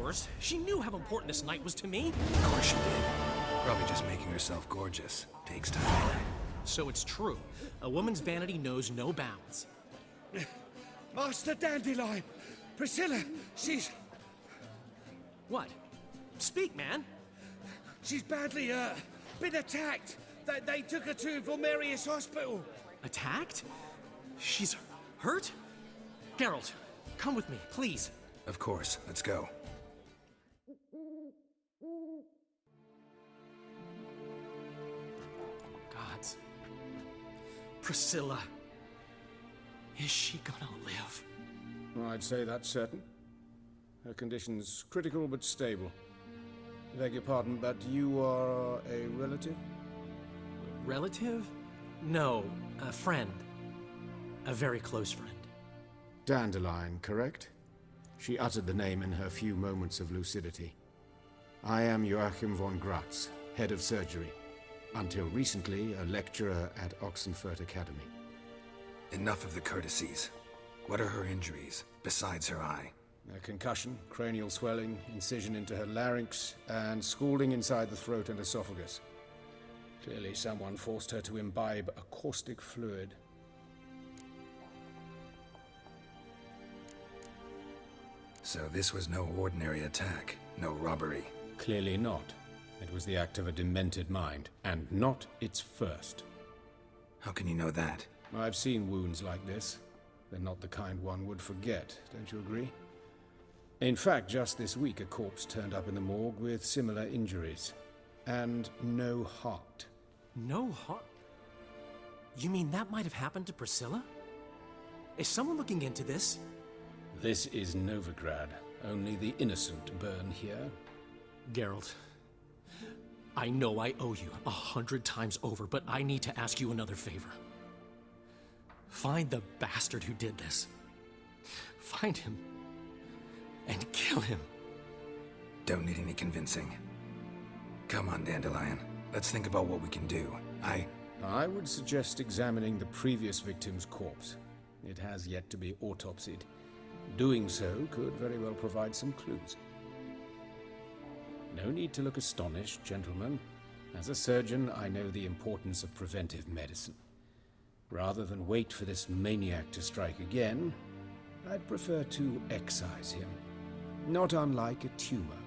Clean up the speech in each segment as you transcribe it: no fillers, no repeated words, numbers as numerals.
course. She knew how important this night was to me. Of course she did. Probably just making herself gorgeous. Takes time. So it's true. A woman's vanity knows no bounds. Master Dandelion! Priscilla, she's... What? Speak, man. She's badly, been attacked. They took her to Vulmerius Hospital. Attacked? She's hurt? Geralt, come with me, please. Of course. Let's go. Gods. Priscilla. Is she gonna live? I'd say that's certain. Her condition's critical but stable. Beg your pardon, but you are a relative? Relative? No, a friend. A very close friend. Dandelion, correct? She uttered the name in her few moments of lucidity. I am Joachim von Gratz, head of surgery. Until recently, a lecturer at Oxenfurt Academy. Enough of the courtesies. What are her injuries, besides her eye? A concussion, cranial swelling, incision into her larynx, and scalding inside the throat and esophagus. Clearly someone forced her to imbibe a caustic fluid. So this was no ordinary attack, no robbery. Clearly not. It was the act of a demented mind, and not its first. How can you know that? I've seen wounds like this. They're not the kind one would forget, don't you agree? In fact, just this week a corpse turned up in the morgue with similar injuries. And no heart. No heart? You mean that might have happened to Priscilla? Is someone looking into this? This is Novigrad. Only the innocent burn here. Geralt, I know I owe you 100 times over, but I need to ask you another favor. Find the bastard who did this. Find him. And kill him. Don't need any convincing. Come on, Dandelion. Let's think about what we can do. I would suggest examining the previous victim's corpse. It has yet to be autopsied. Doing so could very well provide some clues. No need to look astonished, gentlemen. As a surgeon, I know the importance of preventive medicine. Rather than wait for this maniac to strike again, I'd prefer to excise him. Not unlike a tumor.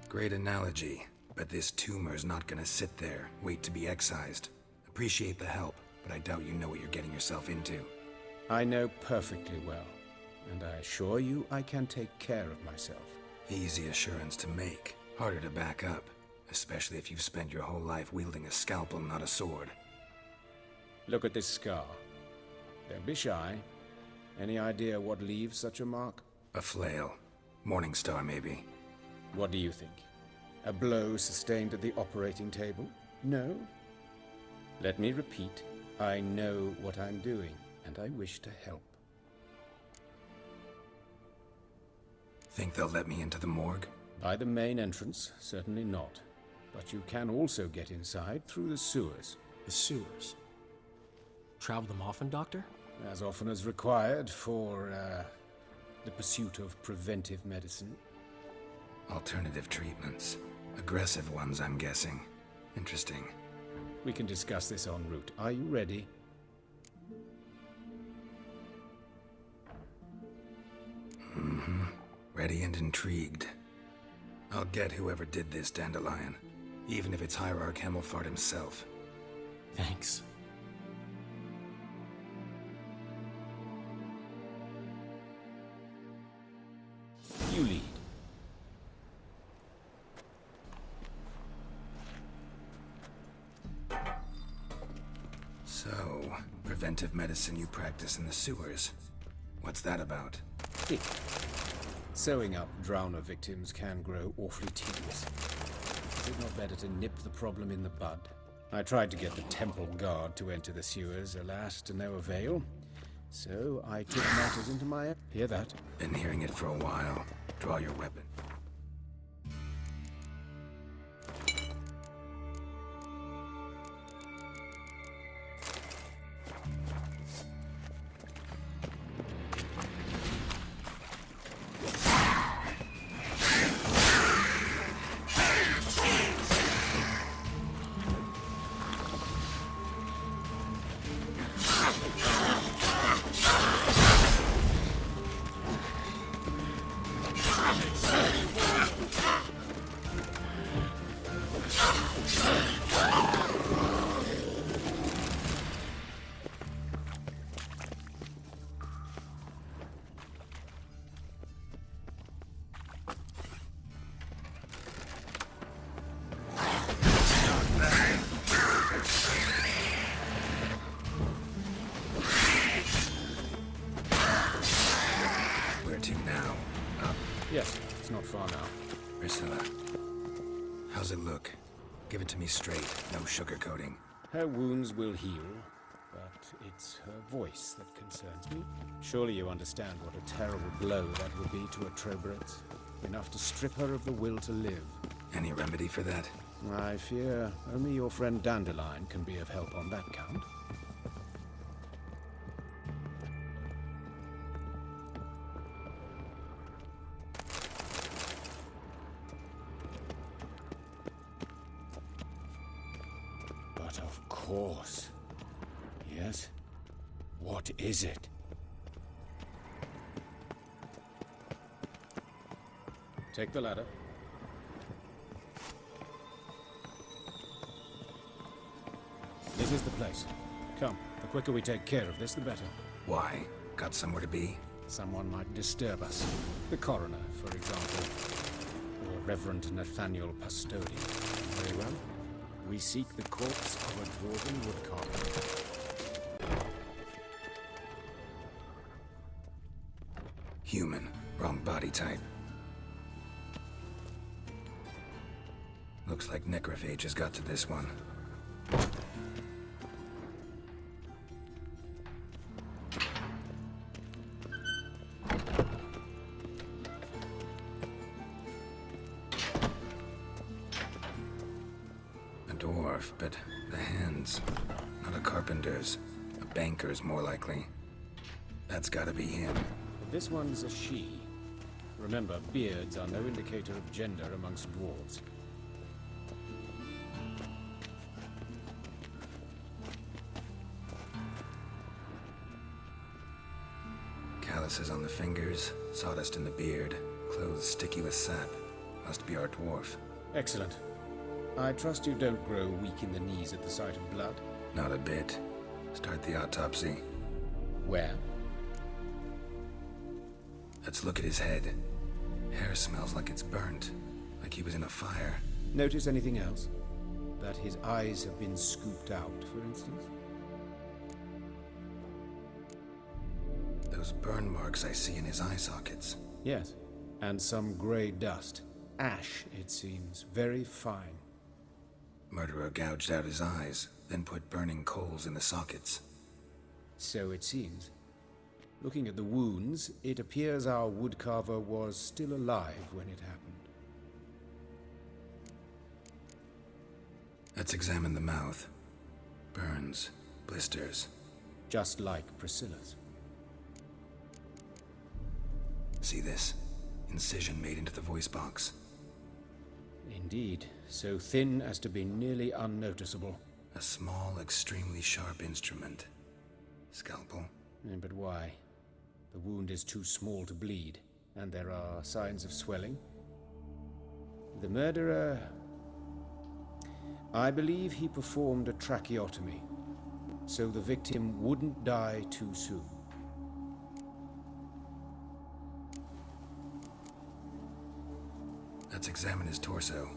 Great analogy, but this tumor's not gonna sit there, wait to be excised. Appreciate the help, but I doubt you know what you're getting yourself into. I know perfectly well, and I assure you I can take care of myself. Easy assurance to make, harder to back up, especially if you've spent your whole life wielding a scalpel, not a sword. Look at this scar. Don't be shy. Any idea what leaves such a mark? A flail. Morningstar, maybe. What do you think? A blow sustained at the operating table? No? Let me repeat. I know what I'm doing, and I wish to help. Think they'll let me into the morgue? By the main entrance, certainly not. But you can also get inside through the sewers. The sewers? Travel them often, Doctor? As often as required for, the pursuit of preventive medicine. Alternative treatments. Aggressive ones, I'm guessing. Interesting. We can discuss this en route. Are you ready? Mm-hmm. Ready and intrigued. I'll get whoever did this, Dandelion. Even if it's Hierarch Hemmelfart himself. Thanks. You lead. So, preventive medicine you practice in the sewers. What's that about? Sewing up drowner victims can grow awfully tedious. Is it not better to nip the problem in the bud? I tried to get the temple guard to enter the sewers, alas, to no avail. So I took matters into my... Hear that? Been hearing it for a while. Draw your weapon. Yes, it's not far now. Priscilla, how's it look? Give it to me straight, no sugarcoating. Her wounds will heal, but it's her voice that concerns me. Surely you understand what a terrible blow that would be to a Troberet. Enough to strip her of the will to live. Any remedy for that? I fear only your friend Dandelion can be of help on that count. But of course. Yes? What is it? Take the ladder. This is the place. Come, the quicker we take care of this, the better. Why? Got somewhere to be? Someone might disturb us. The coroner, for example. Or Reverend Nathaniel Pastodi. Very well. We seek the corpse of a dwarven woodcarver. Human. Wrong body type. Looks like necrophage has got to this one. A dwarf, but the hands. Not a carpenter's. A banker's, more likely. That's gotta be him. This one's a she. Remember, beards are no indicator of gender amongst dwarves. Calluses on the fingers, sawdust in the beard, clothes sticky with sap. Must be our dwarf. Excellent. I trust you don't grow weak in the knees at the sight of blood. Not a bit. Start the autopsy. Where? Let's look at his head. Hair smells like it's burnt, like he was in a fire. Notice anything else? That his eyes have been scooped out, for instance? Those burn marks I see in his eye sockets. Yes. And some grey dust. Ash, it seems. Very fine. Murderer gouged out his eyes, then put burning coals in the sockets. So it seems. Looking at the wounds, it appears our woodcarver was still alive when it happened. Let's examine the mouth. Burns, blisters. Just like Priscilla's. See this? Incision made into the voice box. Indeed, so thin as to be nearly unnoticeable. A small, extremely sharp instrument. Scalpel. But why? The wound is too small to bleed, and there are signs of swelling. The murderer... I believe he performed a tracheotomy, so the victim wouldn't die too soon. Let's examine his torso.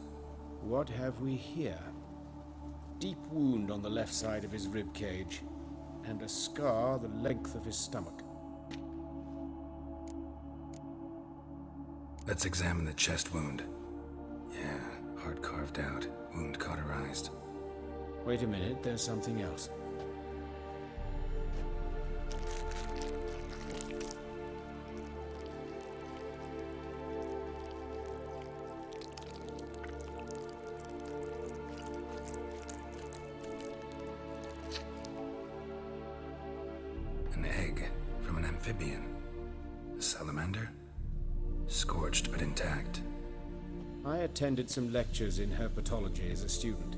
What have we here? Deep wound on the left side of his rib cage, and a scar the length of his stomach. Let's examine the chest wound. Yeah, heart carved out, wound cauterized. Wait a minute, there's something else. An egg from an amphibian. A salamander? Scorched but intact. I attended some lectures in herpetology as a student.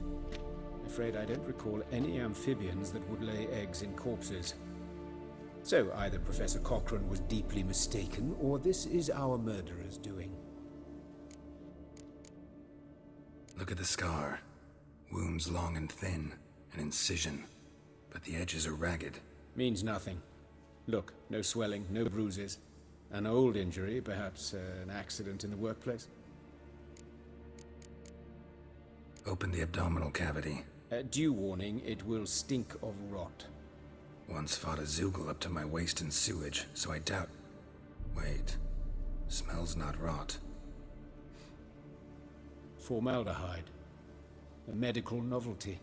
Afraid I don't recall any amphibians that would lay eggs in corpses. So either Professor Cochrane was deeply mistaken, or this is our murderer's doing. Look at the scar. Wounds long and thin. An incision. But the edges are ragged. Means nothing. Look, no swelling, no bruises. An old injury, perhaps an accident in the workplace. Open the abdominal cavity. Due warning, it will stink of rot. Once fought a Zoogle up to my waist in sewage, so I doubt... Wait. Smells not rot. Formaldehyde. A medical novelty.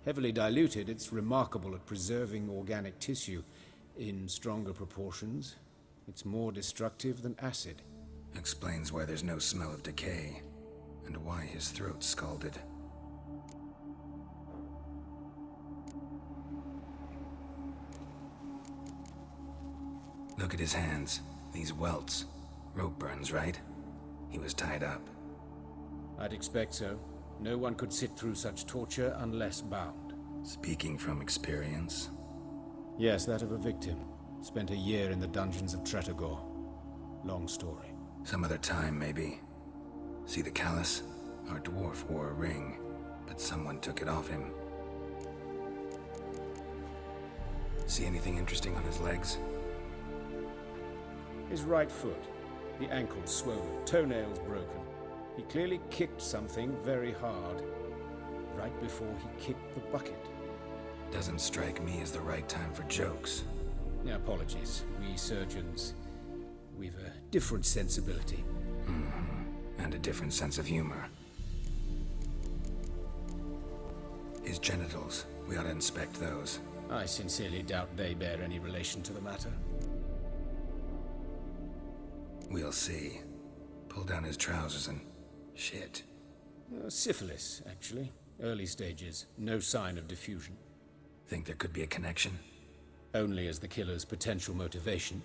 Heavily diluted, it's remarkable at preserving organic tissue. In stronger proportions, it's more destructive than acid. Explains why there's no smell of decay, and why his throat's scalded. Look at his hands. These welts. Rope burns, right? He was tied up. I'd expect so. No one could sit through such torture unless bound. Speaking from experience? Yes, that of a victim. Spent a year in the dungeons of Tretogor. Long story. Some other time, maybe. See the callus? Our dwarf wore a ring, but someone took it off him. See anything interesting on his legs? His right foot. The ankle swollen, toenails broken. He clearly kicked something very hard. Right before he kicked the bucket. Doesn't strike me as the right time for jokes. Apologies. We surgeons, we've a different sensibility. And a different sense of humor. His genitals, we ought to inspect those. I sincerely doubt they bear any relation to the matter. We'll see. Pull down his trousers and... shit. Syphilis, actually. Early stages. No sign of diffusion. Think there could be a connection? Only as the killer's potential motivation.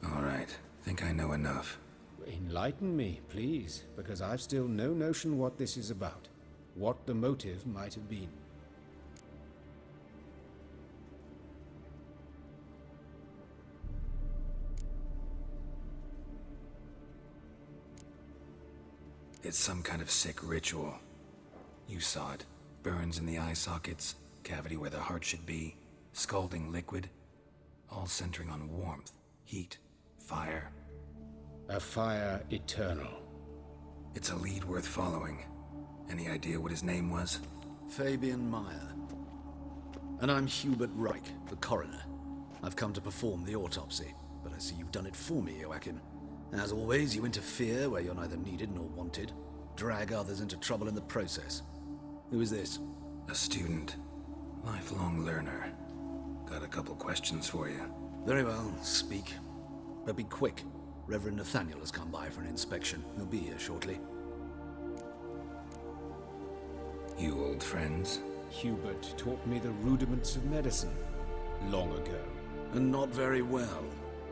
All right. Think I know enough. Enlighten me, please, because I've still no notion what this is about. What the motive might have been. It's some kind of sick ritual. You saw it. Burns in the eye sockets, cavity where the heart should be, scalding liquid, all centering on warmth, heat, fire. A fire eternal. It's a lead worth following. Any idea what his name was? Fabian Meyer. And I'm Hubert Reich, the coroner. I've come to perform the autopsy, but I see you've done it for me, Joachim. As always, you interfere where you're neither needed nor wanted. Drag others into trouble in the process. Who is this? A student. Lifelong learner. Got a couple questions for you. Very well, speak. But be quick. Reverend Nathaniel has come by for an inspection. He'll be here shortly. You old friends? Hubert taught me the rudiments of medicine. Long ago. And not very well.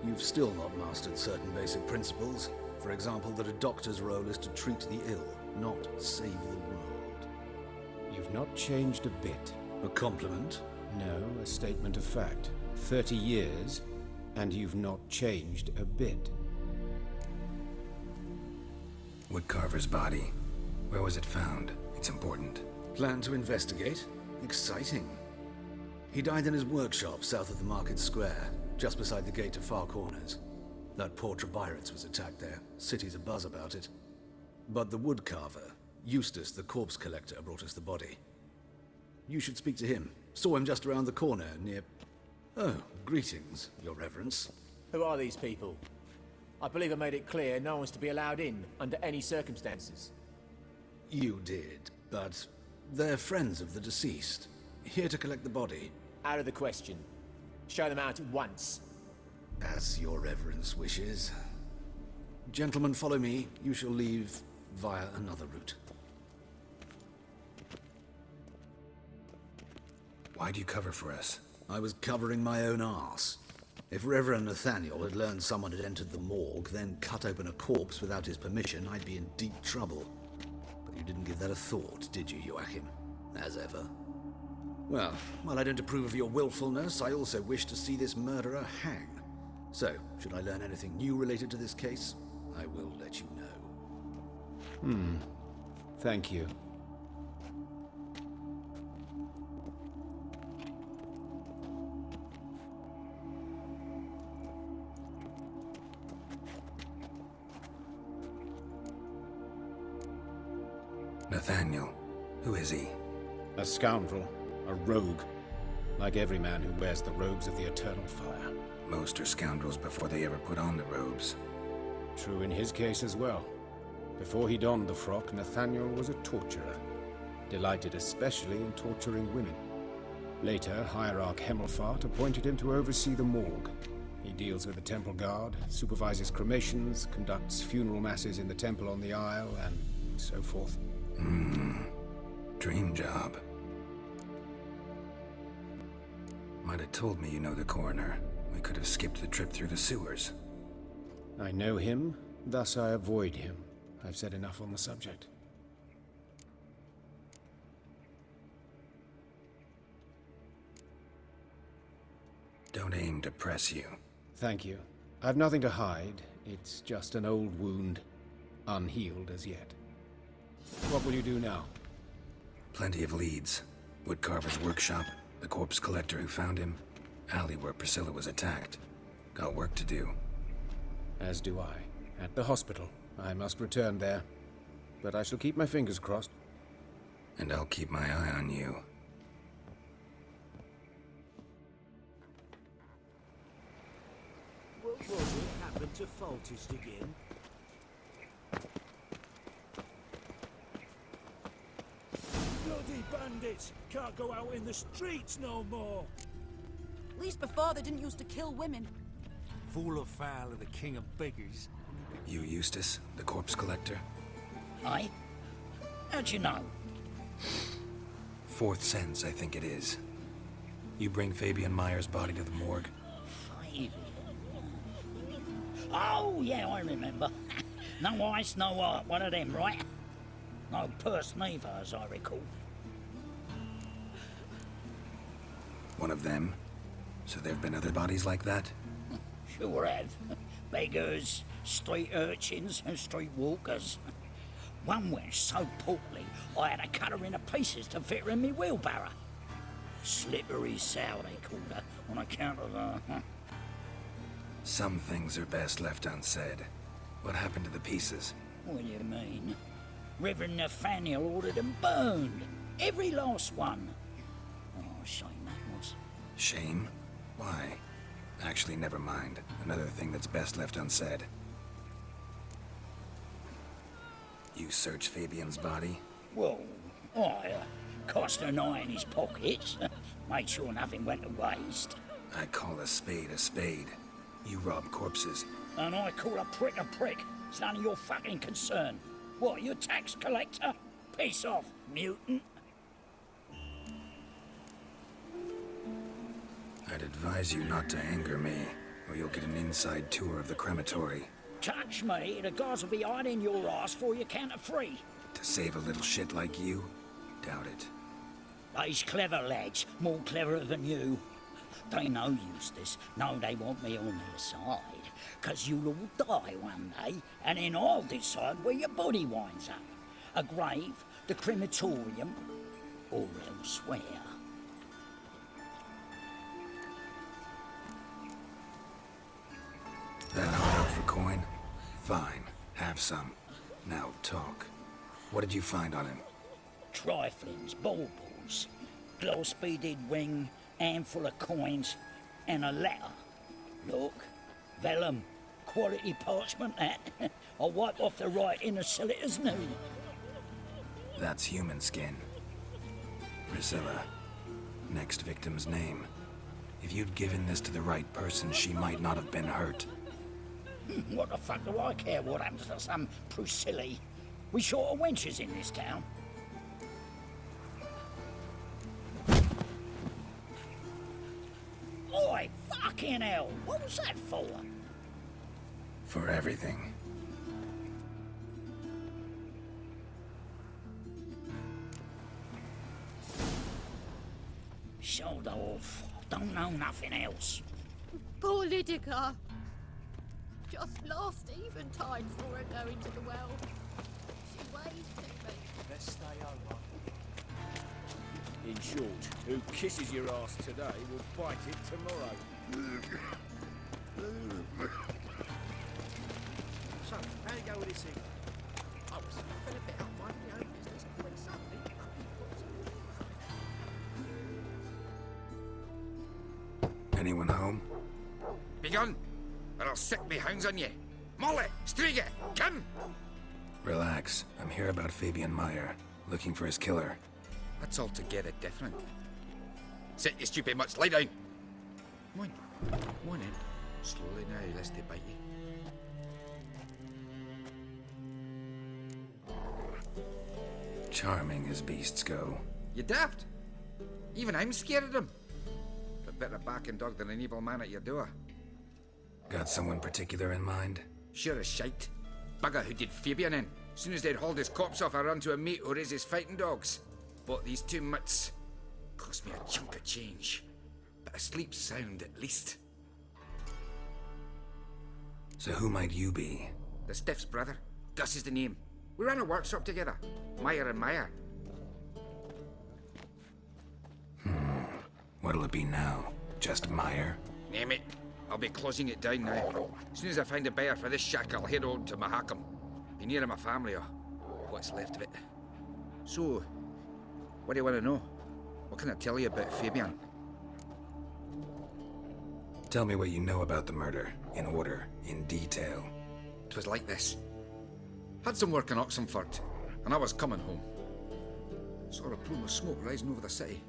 You've still not mastered certain basic principles. For example, that a doctor's role is to treat the ill, not save the world. You've not changed a bit. A compliment? No, a statement of fact. 30 years, and you've not changed a bit. Woodcarver's body. Where was it found? It's important. Plan to investigate? Exciting. He died in his workshop south of the market square, just beside the gate to Far Corners. That poor Trebirates was attacked there. City's abuzz about it. But the woodcarver, Eustace the corpse collector, brought us the body. You should speak to him. Saw him just around the corner near... Oh, greetings, Your Reverence. Who are these people? I believe I made it clear no one's to be allowed in under any circumstances. You did, but they're friends of the deceased. Here to collect the body. Out of the question. Show them out at once. As Your Reverence wishes. Gentlemen, follow me. You shall leave via another route. Why'd you cover for us? I was covering my own arse. If Reverend Nathaniel had learned someone had entered the morgue, then cut open a corpse without his permission, I'd be in deep trouble. But you didn't give that a thought, did you, Joachim? As ever. Well, while I don't approve of your willfulness, I also wish to see this murderer hang. So, should I learn anything new related to this case, I will let you know. Thank you. Nathaniel. Who is he? A scoundrel. A rogue. Like every man who wears the robes of the Eternal Fire. Most are scoundrels before they ever put on the robes. True in his case as well. Before he donned the frock, Nathaniel was a torturer, delighted especially in torturing women. Later, Hierarch Hemmelfart appointed him to oversee the morgue. He deals with the temple guard, supervises cremations, conducts funeral masses in the temple on the Isle, and so forth. Dream job. Might have told me you know the coroner. We could have skipped the trip through the sewers. I know him, thus I avoid him. I've said enough on the subject. Don't aim to press you. Thank you. I've nothing to hide. It's just an old wound, unhealed as yet. What will you do now? Plenty of leads. Woodcarver's workshop, the corpse collector who found him, alley where Priscilla was attacked. Got work to do. As do I. At the hospital. I must return there. But I shall keep my fingers crossed. And I'll keep my eye on you. What was it happened to Foltest again? Bloody bandits! Can't go out in the streets no more! At least before they didn't used to kill women. Fool or foul of the king of beggars. You Eustace, the corpse collector? Aye? How'd you know? Fourth sense, I think it is. You bring Fabian Meyer's body to the morgue? Fabian? Oh, yeah, I remember. No ice, no art, one of them, right? No purse neither, as I recall. One of them? So there've been other bodies like that? Sure have. Beggars, street urchins, and street walkers. One went so portly, I had to cut her into pieces to fit her in me wheelbarrow. Slippery sow, they called her, on account of her. Some things are best left unsaid. What happened to the pieces? What do you mean? Reverend Nathaniel ordered them burned. Every last one. Oh, shame that was. Shame? Why? Actually, never mind. Another thing that's best left unsaid. You searched Fabian's body? Well, I cast an eye in his pockets. Made sure nothing went to waste. I call a spade a spade. You rob corpses. And I call a prick a prick. It's none of your fucking concern. What, you tax collector? Piss off, mutant. I'd advise you not to anger me, or you'll get an inside tour of the crematory. Touch me, the guards will be hiding your ass for you count of three. To save a little shit like you? Doubt it. These clever lads, more cleverer than you. They know Eustace, know they want me on their side. 'Cause you'll all die one day, and then I'll decide where your body winds up. A grave, the crematorium, or elsewhere. That hard out for coin? Fine, have some. Now talk. What did you find on him? Triflings, baubles, gloss-beaded ring, handful of coins, and a letter. Look, vellum, quality parchment that. I'll wipe off the writing and sell it as new. That's human skin. Priscilla. Next victim's name. If you'd given this to the right person, she might not have been hurt. What the fuck do I care what happens to some Priscilla? We short of wenches in this town. Oi, fucking hell! What was that for? For everything. Shoulder off. Don't know nothing else. Poor Lydica. Just last eventide for her going to the well. She waved to me. Let's stay over. In short, who kisses your ass today will bite it tomorrow. So, how you go with this thing? I was fed a bit up my own business when suddenly Anyone home? Begone, or I'll set me hounds on you. Molly, Striga, Kim! Relax. I'm here about Fabian Meyer, looking for his killer. That's altogether different. Sit, you stupid mutts, lie down. Come on, come on in. Slowly now, lest they bite you. Charming as beasts go. You daft? Even I'm scared of them. But better backing dog than an evil man at your door. Got someone particular in mind? Sure as shite. Bugger who did Fabian in. Soon as they'd hauled his corpse off, I run to a mate who raises fighting dogs. Bought these 2 mutts. Cost me a chunk of change. But I sleep sound at least. So who might you be? The Stiff's brother. Gus is the name. We ran a workshop together. Meyer and Meyer. What'll it be now? Just Meyer? Name it. I'll be closing it down now. As soon as I find a buyer for this shack, I'll head on to Mahakam. Be near my family, or what's left of it. So, what do you want to know? What can I tell you about Fabian? Tell me what you know about the murder, in order, in detail. 'Twas like this. Had some work in Oxenford, and I was coming home. Saw a plume of smoke rising over the city.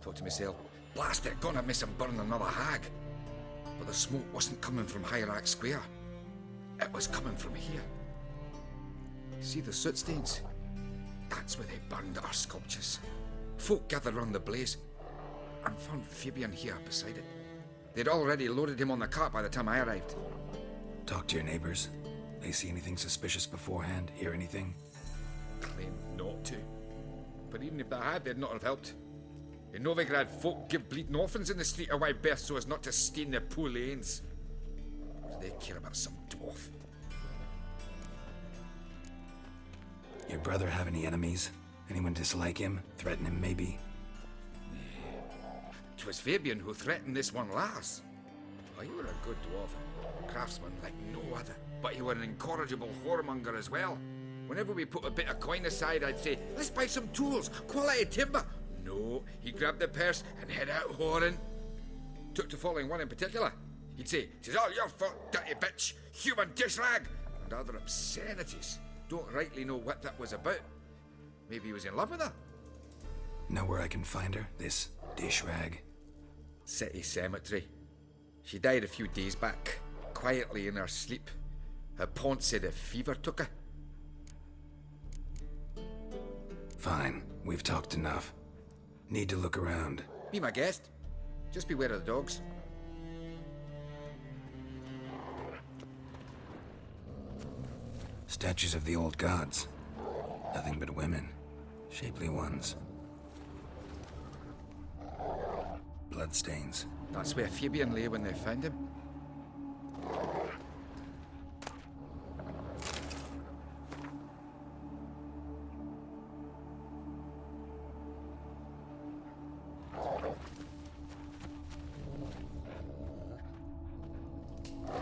Thought to myself, blast it, gonna miss him burn another hag. But the smoke wasn't coming from Hierarch Square. It was coming from here. See the soot stains? That's where they burned our sculptures. Folk gathered round the blaze, and found Fabian here beside it. They'd already loaded him on the cart by the time I arrived. Talk to your neighbors. They see anything suspicious beforehand? Hear anything? Claim not to. But even if they had, they'd not have helped. In Novigrad, folk give bleeding orphans in the street a wide berth so as not to stain their poor lanes. What do they care about some dwarf? Your brother have any enemies? Anyone dislike him? Threaten him, maybe? 'Twas Fabian who threatened this one last. Oh, you were a good dwarf. Craftsman like no other. But you were an incorrigible whoremonger as well. Whenever we put a bit of coin aside, I'd say, let's buy some tools, quality timber. No, he grabbed the purse and head out whoring. Took to following one in particular. He'd say, "'Tis all your fault, dirty bitch, human dish rag," and other obscenities. Don't rightly know what that was about. Maybe he was in love with her. Know where I can find her, this dish rag? City cemetery. She died a few days back, quietly in her sleep. Her pont said a fever took her. Fine, we've talked enough. Need to look around. Be my guest. Just beware of the dogs. Statues of the old gods. Nothing but women. Shapely ones. Bloodstains. That's where Fabian lay when they found him.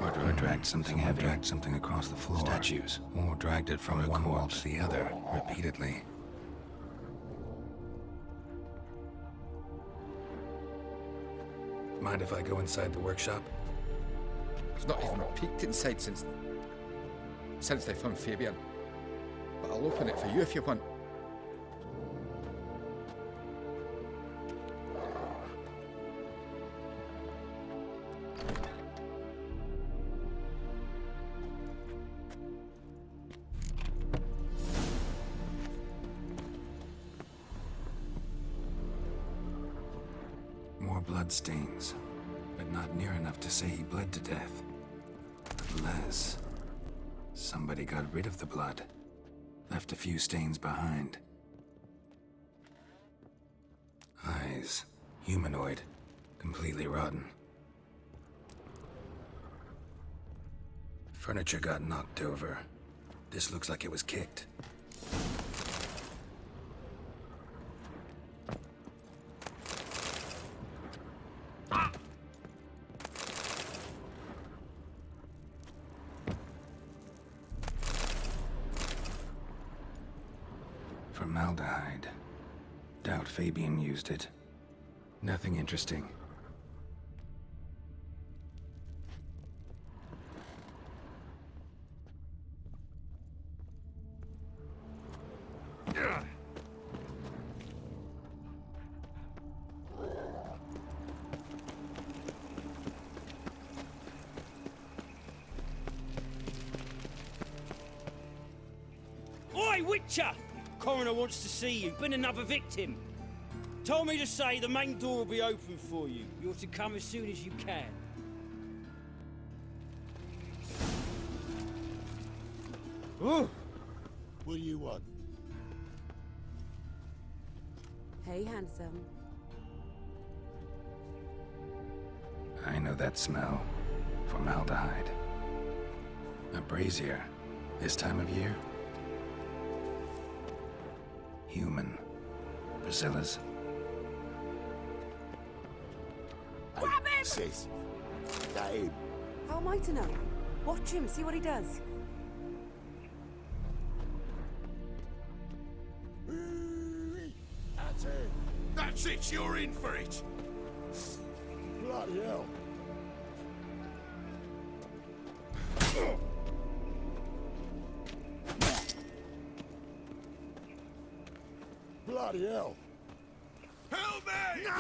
Or dragged something heavy. Dragged something across the floor. Statues. Or dragged it from one wall to the other, repeatedly. Mind if I go inside the workshop? I've not even peeked inside since they found Fabian. But I'll open it for you if you want. More bloodstains, but not near enough to say he bled to death. Unless somebody got rid of the blood, left a few stains behind. Eyes, humanoid, completely rotten. Furniture got knocked over. This looks like it was kicked. Formaldehyde. Doubt Fabian used it. Nothing interesting. Witcher! Coroner wants to see you. Been another victim. Told me to say the main door will be open for you. You're to come as soon as you can. Oh! What do you want? Hey, handsome. I know that smell. Formaldehyde. A brazier. This time of year? Human. Priscilla's. Grab him! Sis. That him. How am I to know? Watch him, see what he does. That's it. That's it, you're in for it. Bloody hell. Bloody hell. Help me! No!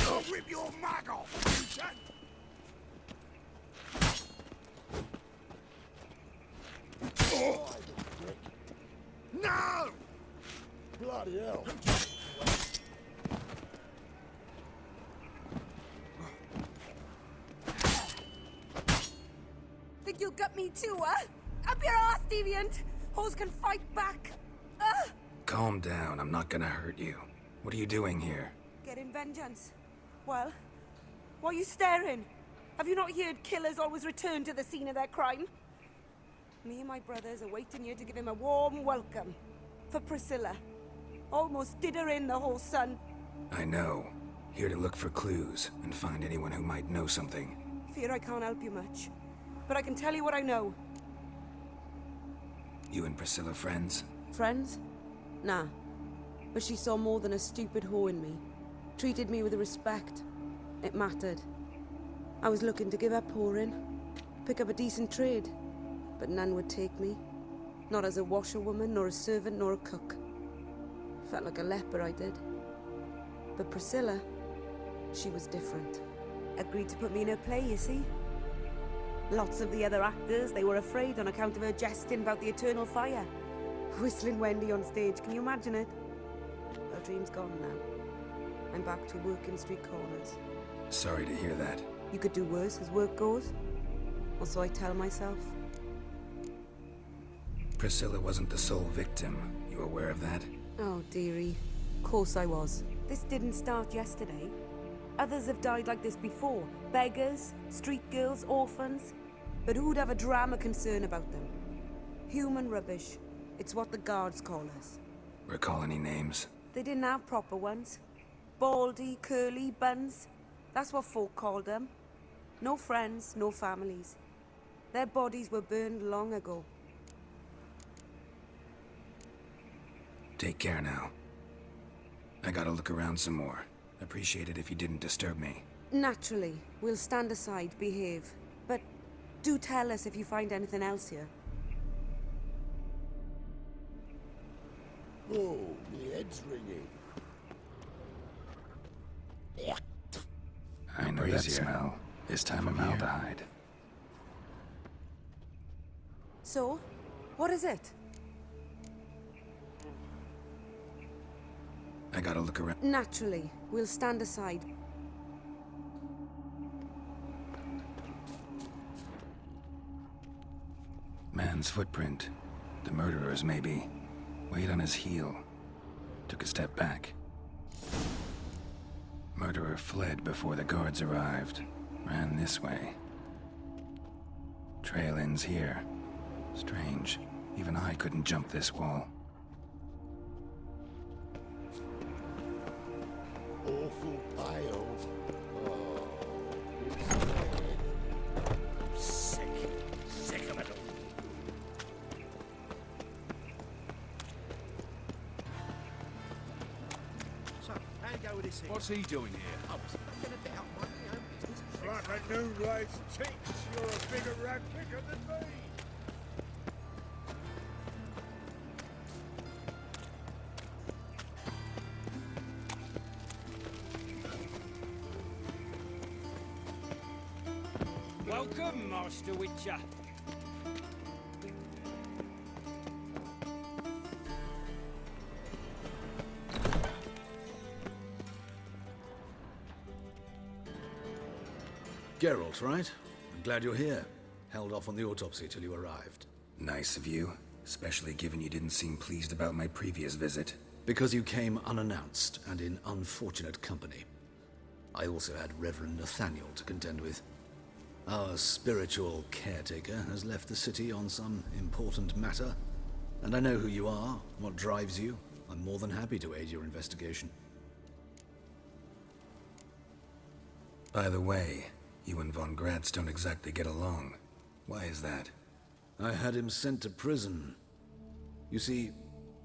I'll rip your mag off, you can. Oh, no! Bloody hell. Think you'll gut me too, huh? Up your ass, deviant! Hoes can fight back! Calm down, I'm not gonna hurt you. What are you doing here? Getting vengeance. Well, why are you staring? Have you not heard killers always return to the scene of their crime? Me and my brothers are waiting here to give him a warm welcome. For Priscilla. Almost did her in, the whole son. I know. Here to look for clues and find anyone who might know something. Fear I can't help you much. But I can tell you what I know. You and Priscilla friends? Friends? Nah. But she saw more than a stupid whore in me. Treated me with respect. It mattered. I was looking to give up whoring. Pick up a decent trade. But none would take me. Not as a washerwoman, nor a servant, nor a cook. Felt like a leper, I did. But Priscilla, she was different. Agreed to put me in her play, you see? Lots of the other actors, they were afraid on account of her jesting about the eternal fire. Whistling Wendy on stage, can you imagine it? Well, dream's gone now. I'm back to working street corners. Sorry to hear that. You could do worse as work goes. Or so I tell myself. Priscilla wasn't the sole victim. You aware of that? Oh, dearie. Of course I was. This didn't start yesterday. Others have died like this before. Beggars, street girls, orphans. But who'd have a drama concern about them? Human rubbish. It's what the guards call us. Recall any names? They didn't have proper ones. Baldy, curly, buns. That's what folk called them. No friends, no families. Their bodies were burned long ago. Take care now. I gotta look around some more. Appreciate it if you didn't disturb me. Naturally. We'll stand aside, behave. But do tell us if you find anything else here. Oh, my head's ringing. I know that smell. This time of formaldehyde. So, what is it? I gotta look around. Naturally. We'll stand aside. Man's footprint. The murderer's, maybe. Weight on his heel. Took a step back. Murderer fled before the guards arrived. Ran this way. Trail ends here. Strange. Even I couldn't jump this wall. Awful pale. Oh, I'm sick. Sick of it all. So, how go with this here? What's he doing here? I was fucking a bit up my own business. Like a new life's ticks. You're a bigger rat picker than me. Welcome, Master Witcher. Geralt, right? I'm glad you're here. Held off on the autopsy till you arrived. Nice of you, especially given you didn't seem pleased about my previous visit. Because you came unannounced and in unfortunate company. I also had Reverend Nathaniel to contend with. Our spiritual caretaker has left the city on some important matter, and I know who you are, what drives you. I'm more than happy to aid your investigation. By the way, you and von Gratz don't exactly get along. Why is that? I had him sent to prison. You see,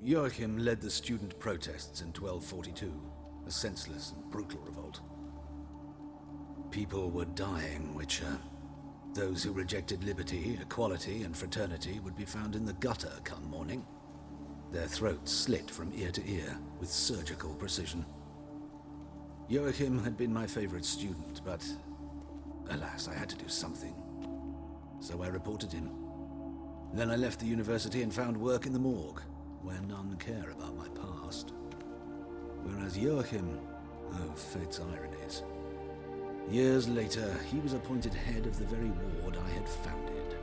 Joachim led the student protests in 1242, a senseless and brutal revolt. People were dying, Witcher. Those who rejected liberty, equality, and fraternity would be found in the gutter come morning. Their throats slit from ear to ear with surgical precision. Joachim had been my favorite student, but alas, I had to do something. So I reported him. Then I left the university and found work in the morgue, where none care about my past. Whereas Joachim, oh, fate's ironies. Years later, he was appointed head of the very ward I had founded.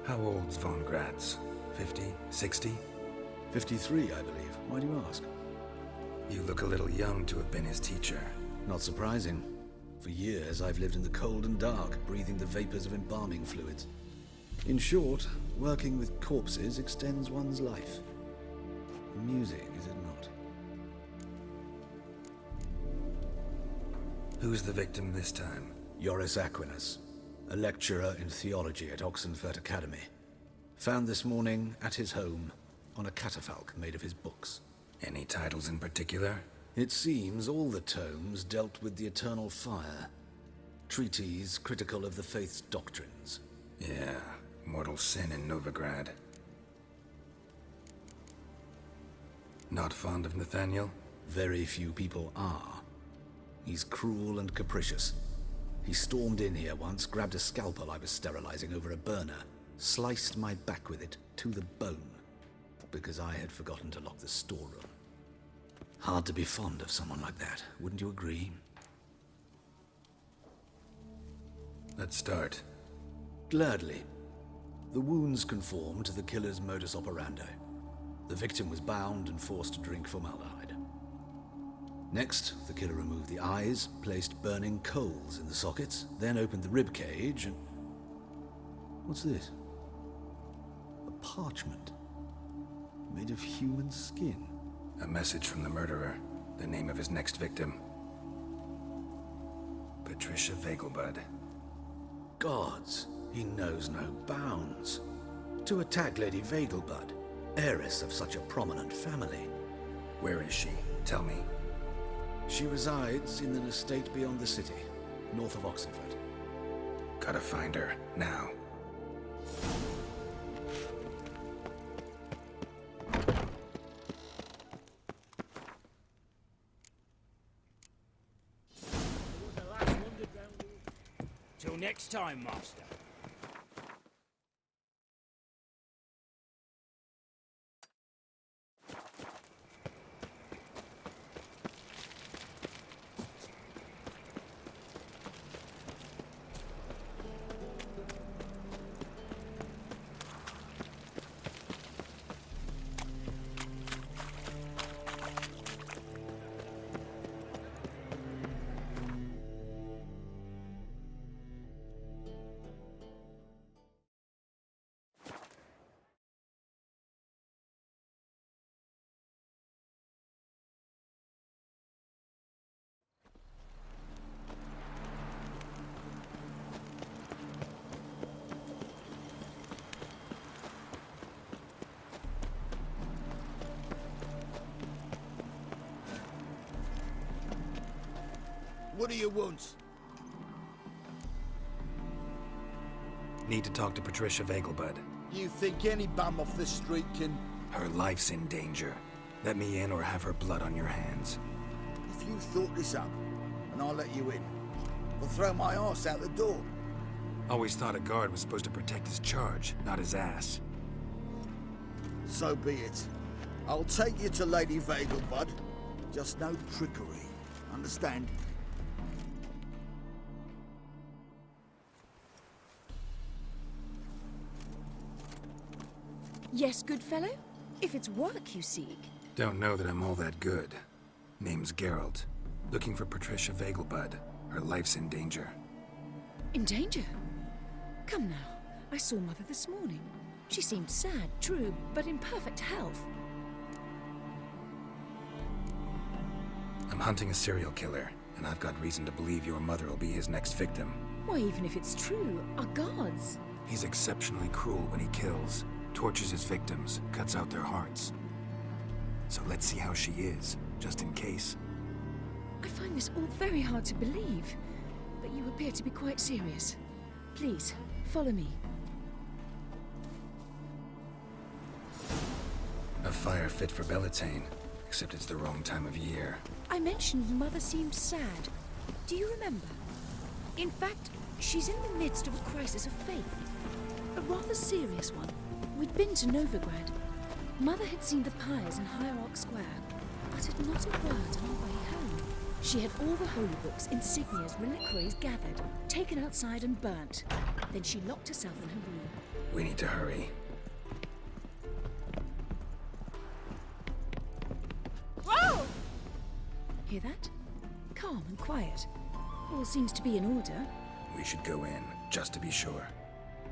How old's von Gratz? 50? 60? 53, I believe. Why do you ask? You look a little young to have been his teacher. Not surprising. For years, I've lived in the cold and dark, breathing the vapors of embalming fluids. In short, working with corpses extends one's life. Music, is it not? Who's the victim this time? Joris Aquinas, a lecturer in theology at Oxenfurt Academy. Found this morning at his home on a catafalque made of his books. Any titles in particular? It seems all the tomes dealt with the eternal fire. Treatises critical of the faith's doctrines. Yeah, mortal sin in Novigrad. Not fond of Nathaniel? Very few people are. He's cruel and capricious. He stormed in here once, grabbed a scalpel I was sterilizing over a burner, sliced my back with it to the bone, because I had forgotten to lock the storeroom. Hard to be fond of someone like that, wouldn't you agree? Let's start. Gladly. The wounds conform to the killer's modus operandi. The victim was bound and forced to drink formaldehyde. Next, the killer removed the eyes, placed burning coals in the sockets, then opened the rib cage and... What's this? A parchment. Made of human skin. A message from the murderer. The name of his next victim. Patricia Vegelbud. Gods, he knows no bounds. To attack Lady Vegelbud, heiress of such a prominent family. Where is she? Tell me. She resides in an estate beyond the city, north of Oxenfurt. Gotta find her, now. Till next time, Master. What do you want? Need to talk to Patricia Vegelbud. You think any bum off the street can... Her life's in danger. Let me in or have her blood on your hands. If you thought this up, and I'll let you in, I'll throw my arse out the door. Always thought a guard was supposed to protect his charge, not his ass. So be it. I'll take you to Lady Vegelbud. Just no trickery. Understand? Yes, good fellow? If it's work you seek. Don't know that I'm all that good. Name's Geralt. Looking for Patricia Vegelbud. Her life's in danger. In danger? Come now. I saw Mother this morning. She seemed sad, true, but in perfect health. I'm hunting a serial killer, and I've got reason to believe your mother will be his next victim. Why, even if it's true, our gods. He's exceptionally cruel when he kills, tortures his victims, cuts out their hearts. So let's see how she is, just in case. I find this all very hard to believe, but you appear to be quite serious. Please, follow me. A fire fit for Bellatane, except it's the wrong time of year. I mentioned Mother seemed sad. Do you remember? In fact, she's in the midst of a crisis of faith. A rather serious one. We'd been to Novigrad. Mother had seen the pyres in Hierarch Square, uttered not a word on our way home. She had all the holy books, insignias, reliquaries gathered, taken outside and burnt. Then she locked herself in her room. We need to hurry. Whoa! Hear that? Calm and quiet. All seems to be in order. We should go in, just to be sure.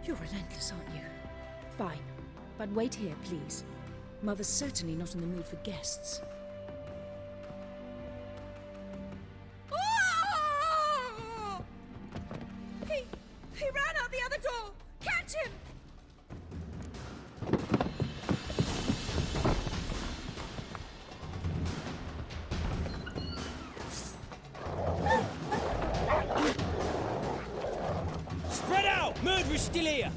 You're relentless, aren't you? Fine. But wait here, please. Mother's certainly not in the mood for guests. He ran out the other door! Catch him! Spread out! Murderer's still here!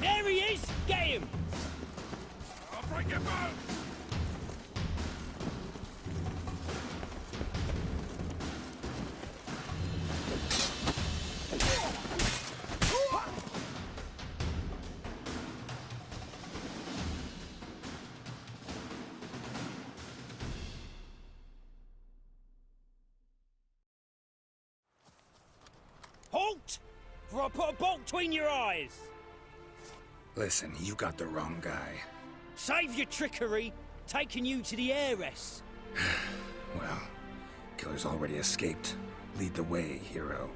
There he is! Get him! I'll break your bones! Halt! For I put a bolt between your eyes! Listen, you got the wrong guy. Save your trickery, taking you to the heiress. Well, killer's already escaped. Lead the way, hero.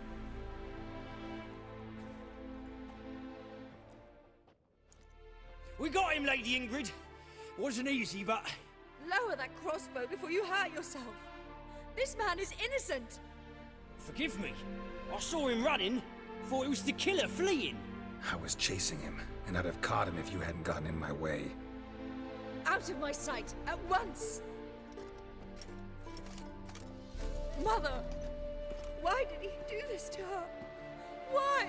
We got him, Lady Ingrid. Wasn't easy, but... Lower that crossbow before you hurt yourself. This man is innocent. Forgive me. I saw him running. Thought it was the killer fleeing. I was chasing him, and I'd have caught him if you hadn't gotten in my way. Out of my sight, at once! Mother! Why did he do this to her? Why?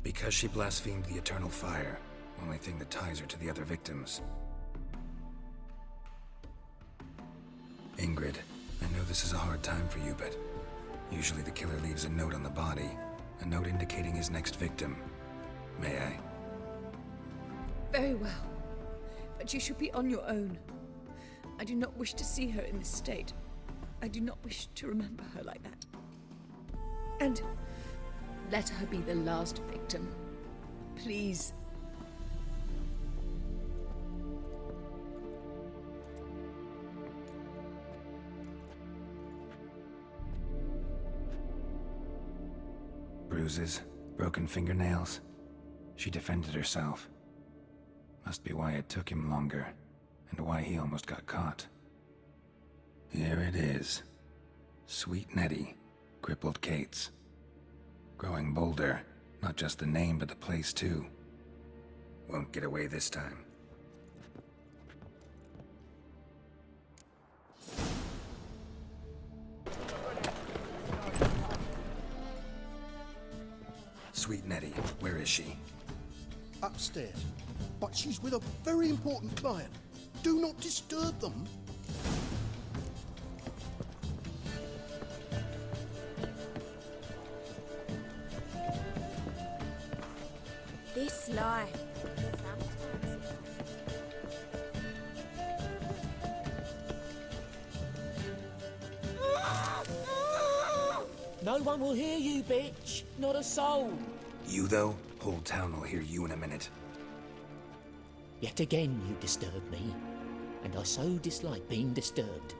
Because she blasphemed the eternal fire, only thing that ties her to the other victims. Ingrid, I know this is a hard time for you, but usually the killer leaves a note on the body, a note indicating his next victim. May I? Very well. But you should be on your own. I do not wish to see her in this state. I do not wish to remember her like that. And let her be the last victim. Please. Bruises, broken fingernails. She defended herself. Must be why it took him longer, and why he almost got caught. Here it is. Sweet Nettie, crippled Kate's. Growing bolder, not just the name but the place too. Won't get away this time. Sweet Nettie, where is she? Upstairs. But she's with a very important client. Do not disturb them. sly. No one will hear you, bitch. Not a soul. You, though? Whole town will hear you in a minute. Yet again you disturb me, and I so dislike being disturbed.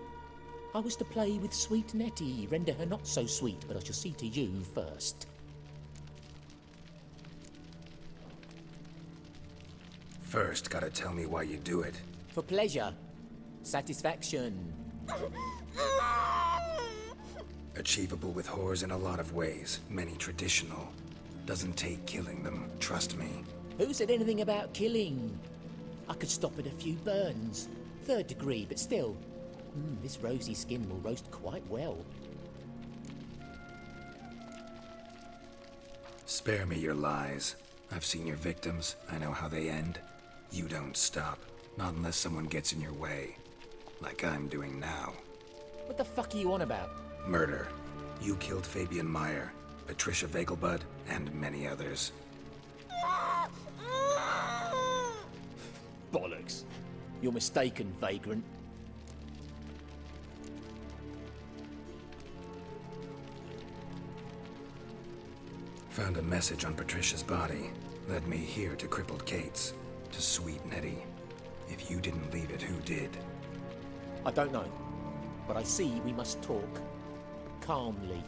I was to play with sweet Nettie, render her not so sweet, but I shall see to you first. First, gotta tell me why you do it. For pleasure. Satisfaction. Achievable with whores in a lot of ways, many traditional. Doesn't take killing them, trust me. Who said anything about killing? I could stop at a few burns. 3rd degree, but still. This rosy skin will roast quite well. Spare me your lies. I've seen your victims, I know how they end. You don't stop, not unless someone gets in your way. Like I'm doing now. What the fuck are you on about? Murder. You killed Fabian Meyer, Patricia Vegelbud, and many others. Bollocks. You're mistaken, vagrant. Found a message on Patricia's body. Led me here to crippled Kate's. To sweet Nettie. If you didn't leave it, who did? I don't know. But I see we must talk. Calmly.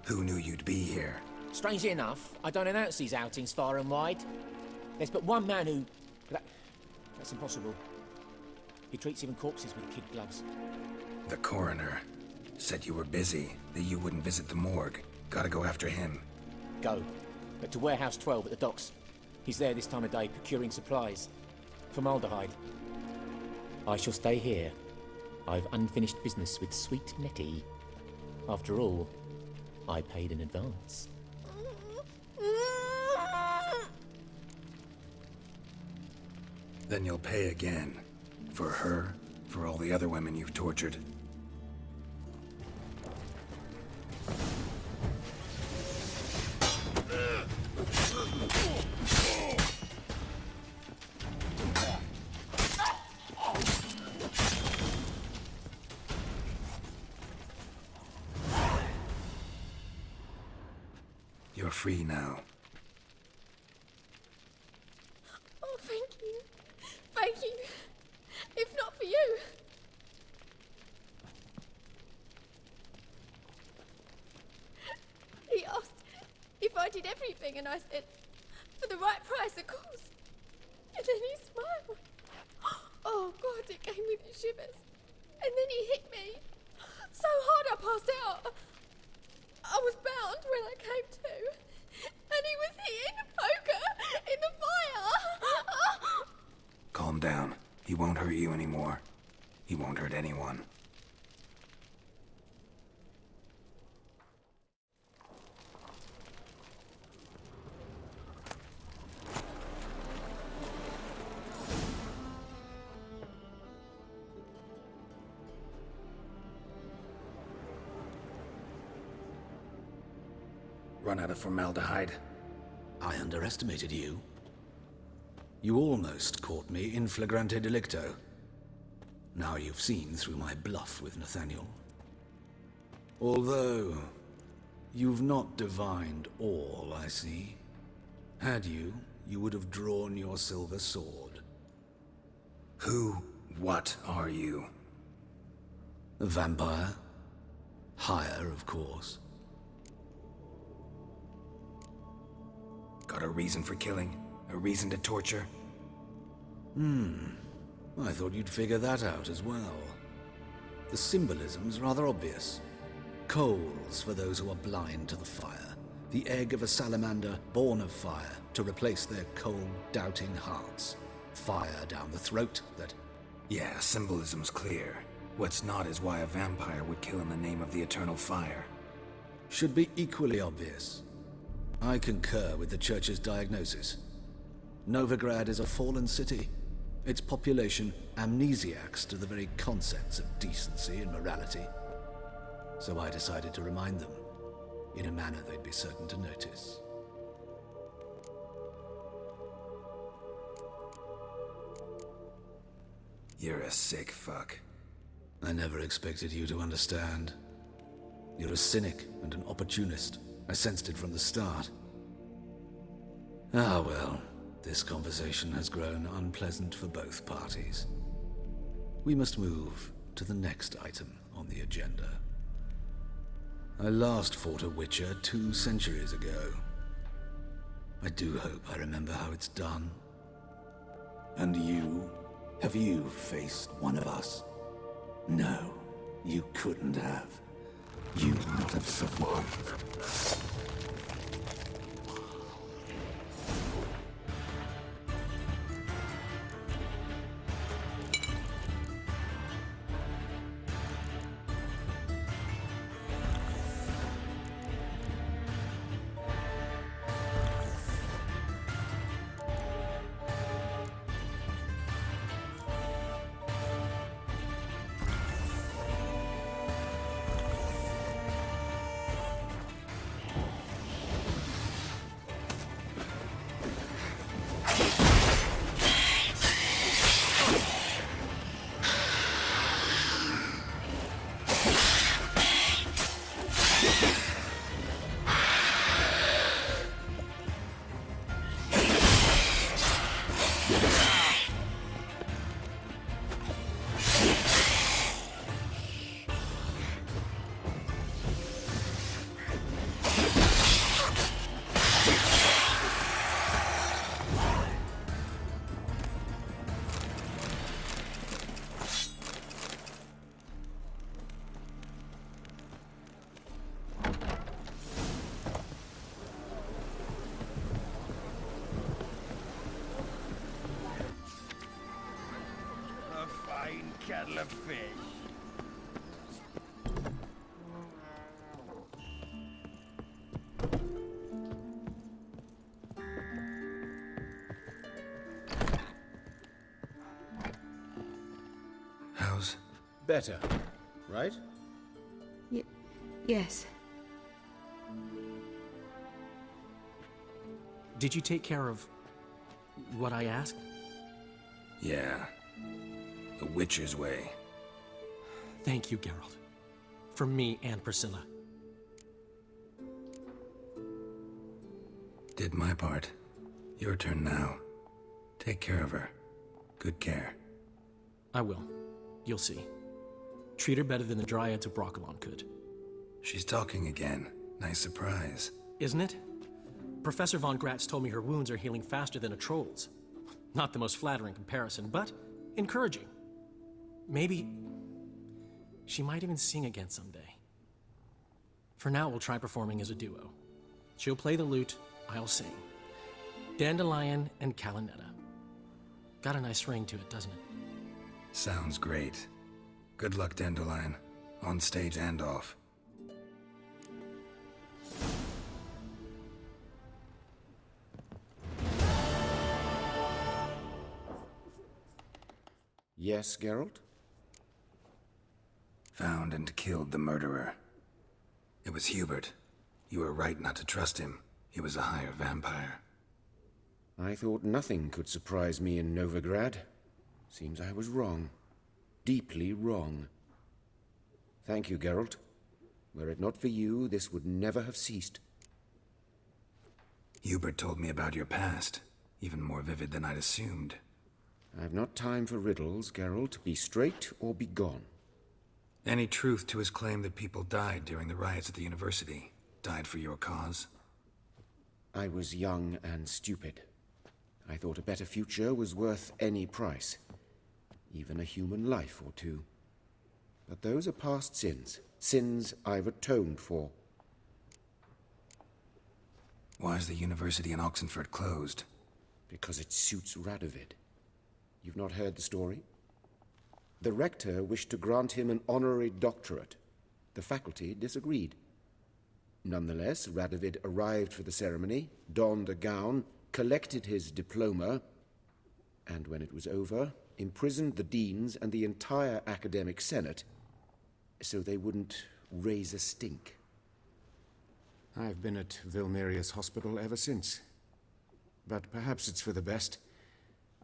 Who knew you'd be here? Strangely enough, I don't announce these outings far and wide. There's but one man who... That's impossible. He treats even corpses with kid gloves. The coroner. Said you were busy, that you wouldn't visit the morgue. Gotta go after him. Go. But to Warehouse 12 at the docks. He's there this time of day, procuring supplies. Formaldehyde. I shall stay here. I've unfinished business with sweet Nettie. After all, I paid in advance. Then you'll pay again. For her, for all the other women you've tortured. You're free now. Oh, thank you. Thank you. If not for you. He asked if I did everything, and I said, for the right price, of course. And then he smiled. Oh, God, it gave me the shivers. And then he hit me. So hard I passed out. I was bound when I came to. And he was hitting the poker in the fire. Calm down. He won't hurt you anymore. He won't hurt anyone. Run out of formaldehyde. I underestimated you. You almost caught me in flagrante delicto. Now you've seen through my bluff with Nathaniel. Although, you've not divined all, I see. Had you, you would have drawn your silver sword. What are you? A vampire. Higher, of course. Got a reason for killing? A reason to torture? I thought you'd figure that out as well. The symbolism's rather obvious. Coals for those who are blind to the fire. The egg of a salamander born of fire to replace their cold, doubting hearts. Fire down the throat that... Yeah, symbolism's clear. What's not is why a vampire would kill in the name of the eternal fire. Should be equally obvious. I concur with the Church's diagnosis. Novigrad is a fallen city. Its population amnesiacs to the very concepts of decency and morality. So I decided to remind them, in a manner they'd be certain to notice. You're a sick fuck. I never expected you to understand. You're a cynic and an opportunist. I sensed it from the start. Ah well, this conversation has grown unpleasant for both parties. We must move to the next item on the agenda. I last fought a Witcher 2 centuries ago. I do hope I remember how it's done. And you? Have you faced one of us? No, you couldn't have. You would not have survived. Kettle of fish. How's... Better, right? Yes. Did you take care of what I asked? Yeah. The Witcher's way. Thank you, Geralt. For me and Priscilla. Did my part. Your turn now. Take care of her. Good care. I will. You'll see. Treat her better than the Dryads of Broccolon could. She's talking again. Nice surprise. Isn't it? Professor von Gratz told me her wounds are healing faster than a troll's. Not the most flattering comparison, but encouraging. Maybe she might even sing again someday. For now, we'll try performing as a duo. She'll play the lute, I'll sing. Dandelion and Calinetta. Got a nice ring to it, doesn't it? Sounds great. Good luck, Dandelion. On stage and off. Yes, Geralt? Found and killed the murderer. It was Hubert. You were right not to trust him. He was a higher vampire. I thought nothing could surprise me in Novigrad. Seems I was wrong. Deeply wrong. Thank you, Geralt. Were it not for you, this would never have ceased. Hubert told me about your past. Even more vivid than I'd assumed. I've not time for riddles, Geralt. Be straight or be gone. Any truth to his claim that people died during the riots at the university? Died for your cause? I was young and stupid. I thought a better future was worth any price. Even a human life or two. But those are past sins. Sins I've atoned for. Why is the university in Oxenford closed? Because it suits Radovid. You've not heard the story? The rector wished to grant him an honorary doctorate. The faculty disagreed. Nonetheless, Radovid arrived for the ceremony, donned a gown, collected his diploma, and when it was over, imprisoned the deans and the entire academic senate so they wouldn't raise a stink. I've been at Vilmerius Hospital ever since. But perhaps it's for the best.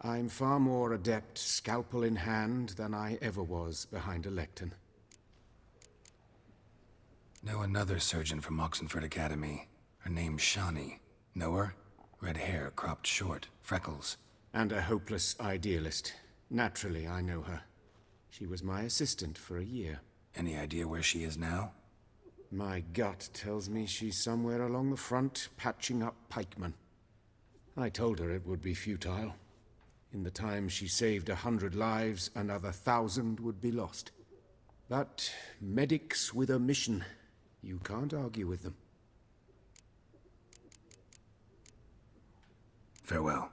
I'm far more adept, scalpel in hand, than I ever was behind a lectern. Know another surgeon from Oxenford Academy. Her name's Shawnee. Know her? Red hair, cropped short, freckles. And a hopeless idealist. Naturally, I know her. She was my assistant for a year. Any idea where she is now? My gut tells me she's somewhere along the front, patching up pikemen. I told her it would be futile. In the time she saved 100 lives, another 1,000 would be lost. But medics with a mission, you can't argue with them. Farewell.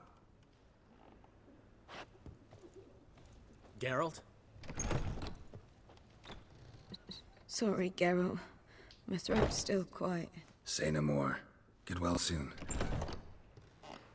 Geralt? Sorry, Geralt. My throat's still quite... Say no more. Get well soon.